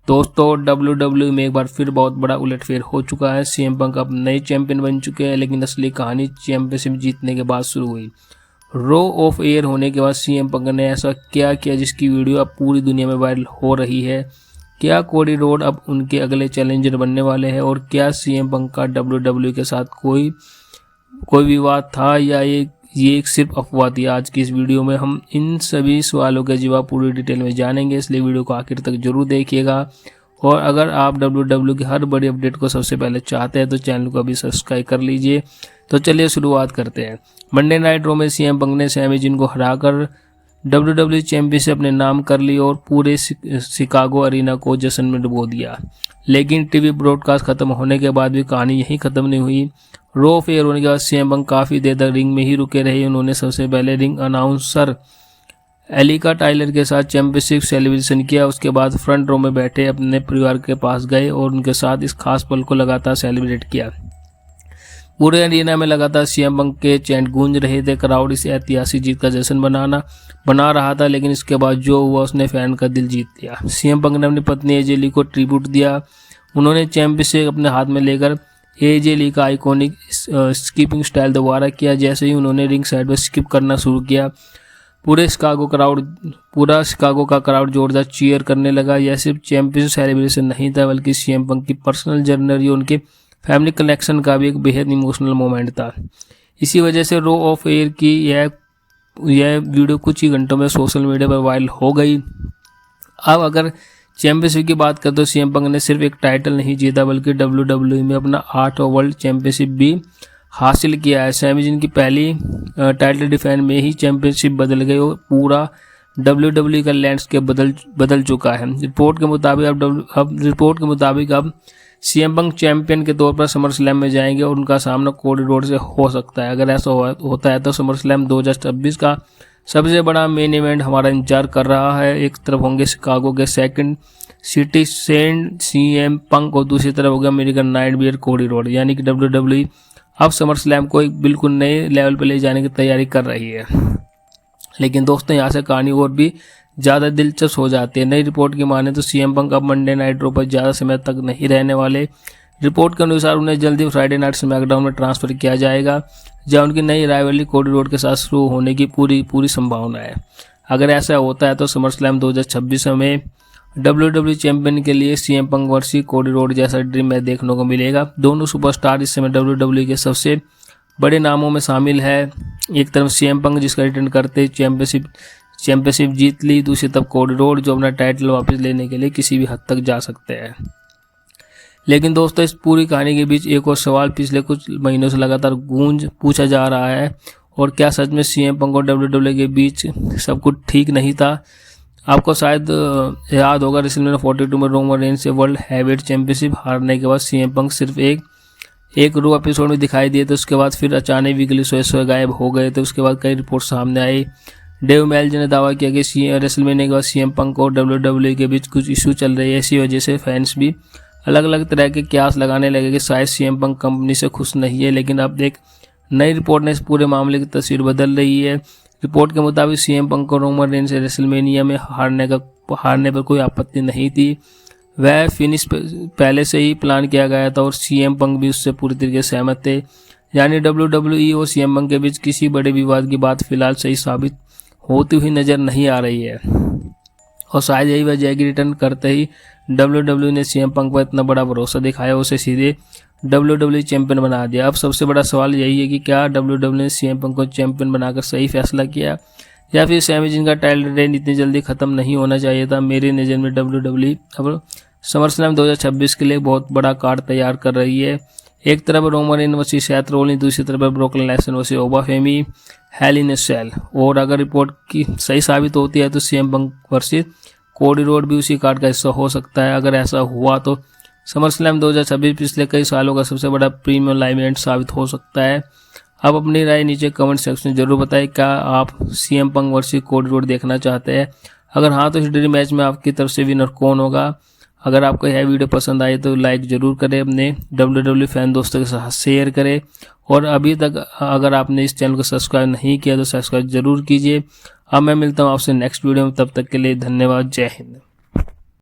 दोस्तों WWE में एक बार फिर बहुत बड़ा उलटफेर हो चुका है। सीएम पंक अब नए चैंपियन बन चुके हैं, लेकिन असली कहानी चैंपियनशिप जीतने के बाद शुरू हुई। रो ऑफ एयर होने के बाद सीएम पंक ने ऐसा क्या किया जिसकी वीडियो अब पूरी दुनिया में वायरल हो रही है। क्या कोडी रोड अब उनके अगले चैलेंजर बनने वाले हैं, और क्या सीएम पंक का WWE के साथ कोई विवाद था या ये एक सिर्फ अफवाह थी। आज की इस वीडियो में हम इन सभी सवालों के जवाब पूरी डिटेल में जानेंगे, इसलिए वीडियो को आखिर तक जरूर देखिएगा। और अगर आप WWE की हर बड़ी अपडेट को सबसे पहले चाहते हैं तो चैनल को अभी सब्सक्राइब कर लीजिए। तो चलिए शुरुआत करते हैं। मंडे नाइट रो में सीएम पंक ने सैमी जिन को हराकर WWE चैंपियनशिप अपने नाम कर ली और पूरे शिकागो अरीना को जश्न में डुबो दिया। लेकिन टीवी ब्रॉडकास्ट खत्म होने के बाद भी कहानी यहीं खत्म नहीं हुई। रो ऑफ एयर होने के बाद सीएम पंक काफ़ी देर तक रिंग में ही रुके रहे। उन्होंने सबसे पहले रिंग अनाउंसर एलिका टाइलर के साथ चैंपियनशिप सेलिब्रेशन किया। उसके बाद फ्रंट रो में बैठे अपने परिवार के पास गए और उनके साथ इस खास पल को लगातार सेलिब्रेट किया। पूरे अरीना में लगातार सीएम पंक के चैंट गूंज रहे थे। क्राउड इस ऐतिहासिक जीत का जश्न बना रहा था, लेकिन इसके बाद जो हुआ उसने फैन का दिल जीत लिया। सीएम पंक ने अपनी पत्नी एजे ली को ट्रिब्यूट दिया। उन्होंने चैंपियनशिप अपने हाथ में लेकर एजे ली का आइकॉनिक स्किपिंग स्टाइल दोबारा किया। जैसे ही उन्होंने रिंग साइड पर स्किप करना शुरू किया, पूरा शिकागो का क्राउड जोरदार चीयर करने लगा। यह सिर्फ चैंपियनशिप सेलिब्रेशन नहीं था, बल्कि सीएम पंक की पर्सनल जर्नी और उनके फैमिली कनेक्शन का भी एक बेहद इमोशनल मोमेंट था। इसी वजह से रो ऑफ एयर की यह वीडियो कुछ ही घंटों में सोशल मीडिया पर वायरल हो गई। अब अगर चैंपियनशिप की बात करें तो सीएम पंक ने सिर्फ एक टाइटल नहीं जीता, बल्कि WWE में अपना 8वां वर्ल्ड चैंपियनशिप भी हासिल किया है। सैमी जिन की पहली टाइटल डिफेंस में ही चैंपियनशिप बदल गई और पूरा WWE का लैंडस्केप बदल चुका है। रिपोर्ट के मुताबिक अब सीएम पंक चैंपियन के तौर पर समर स्लैम में जाएंगे और उनका सामना कोडी रोड से हो सकता है। अगर ऐसा होता है तो समर स्लैम 2026 का सबसे बड़ा मेन इवेंट हमारा इंतजार कर रहा है। एक तरफ होंगे शिकागो के सेकंड सिटीजन सीएम पंक और दूसरी तरफ होगा अमेरिकन नाइटमेयर कोडी रोड। यानी कि WWE अब समर स्लैम को एक बिल्कुल नए लेवल पर ले जाने की तैयारी कर रही है। लेकिन दोस्तों, यहाँ से कहानी और भी ज़्यादा दिलचस्प हो जाती है। नई रिपोर्ट की माने तो सीएम पंक अब मंडे नाइट रो पर ज़्यादा समय तक नहीं रहने वाले। रिपोर्ट के अनुसार उन्हें जल्दी फ्राइडे नाइट स्मैकडाउन में ट्रांसफर किया जाएगा, जहां उनकी नई राइवलरी कोडी रोड के साथ शुरू होने की पूरी संभावना है। अगर ऐसा होता है तो समर स्लैम 2026 में WWE चैंपियन के लिए सीएम पंक वर्सेस कोडी रोड जैसा ड्रीम मैच देखने को मिलेगा। दोनों सुपरस्टार इस समय WWE के सबसे बड़े नामों में शामिल है। एक तरफ सीएम पंक जिसका रिटर्न करते चैंपियनशिप जीत ली, दूसरी तरफ कोडी रोड जो अपना टाइटल वापस लेने के लिए किसी भी हद तक जा सकते हैं। लेकिन दोस्तों, इस पूरी कहानी के बीच एक और सवाल पिछले कुछ महीनों से लगातार पूछा जा रहा है, और क्या सच में सीएम पंक और WWE के बीच सब कुछ ठीक नहीं था। आपको शायद याद होगा रेसलमेनिया 42 में रोमन रेंज से वर्ल्ड हैवीवेट चैंपियनशिप हारने के बाद सीएम पंक सिर्फ एक रो एपिसोड में दिखाई दिए थे। उसके बाद फिर अचानक वीकली सोए गायब हो गए थे। उसके बाद कई रिपोर्ट सामने आई। डेव मेल्ज ने दावा किया कि रेसलमेनिया के बाद सीएम पंक और WWE के बीच कुछ इशू चल रही है। इसी वजह से फैंस भी अलग अलग तरह के क्यास लगाने लगे कि शायद सीएम पंक कंपनी से खुश नहीं है। लेकिन अब एक नई रिपोर्ट ने इस पूरे मामले की तस्वीर बदल रही है। रिपोर्ट के मुताबिक सीएम पंक को रोमन रेंज से रेसलमेनिया में हारने पर कोई आपत्ति नहीं थी। वह फिनिश पहले से ही प्लान किया गया था और सीएम पंक भी उससे पूरी तरीके से सहमत थे। यानी WWE और सीएम पंक के बीच किसी बड़े विवाद की बात फिलहाल सही साबित होती हुई नजर नहीं आ रही है। और शायद यही वजह है कि रिटर्न करते ही WWE ने सीएम पंक पर इतना बड़ा भरोसा दिखाया, उसे सीधे WWE चैंपियन बना दिया। अब सबसे बड़ा सवाल यही है कि क्या WWE ने सीएम पंक को चैंपियन बनाकर सही फैसला किया, या फिर सैमी जिन का टाइटल रेन इतनी जल्दी खत्म नहीं होना चाहिए था। मेरी नज़र में WWE अब समरस्लैम 2026 के लिए बहुत बड़ा कार्ड तैयार कर रही है। एक तरफ Roman Reigns versus Seth Rollins, दूसरी तरफ ब्रॉक लेसनर वर्सेस ओबाफेमी हेल इन ए सेल। और अगर रिपोर्ट की सही साबित होती है तो सीएम पंक वर्सेस कोडी रोड भी उसी कार्ड का हिस्सा हो सकता है। अगर ऐसा हुआ तो समरस्लैम 2026 पिछले कई सालों का सबसे बड़ा प्रीमियम लाइव इवेंट साबित हो सकता है। आप अपनी राय नीचे कमेंट सेक्शन में जरूर बताएं। क्या आप सीएम पंक वर्सेस कोडी रोड देखना चाहते हैं? अगर हाँ तो इस ड्रीम मैच में आपकी तरफ से विनर कौन होगा? अगर आपको यह वीडियो पसंद आई तो लाइक ज़रूर करें, अपने WWE फैन दोस्तों के साथ शेयर करें, और अभी तक अगर आपने इस चैनल को सब्सक्राइब नहीं किया तो सब्सक्राइब ज़रूर कीजिए। अब मैं मिलता हूँ आपसे नेक्स्ट वीडियो में, तब तक के लिए धन्यवाद। जय हिंद।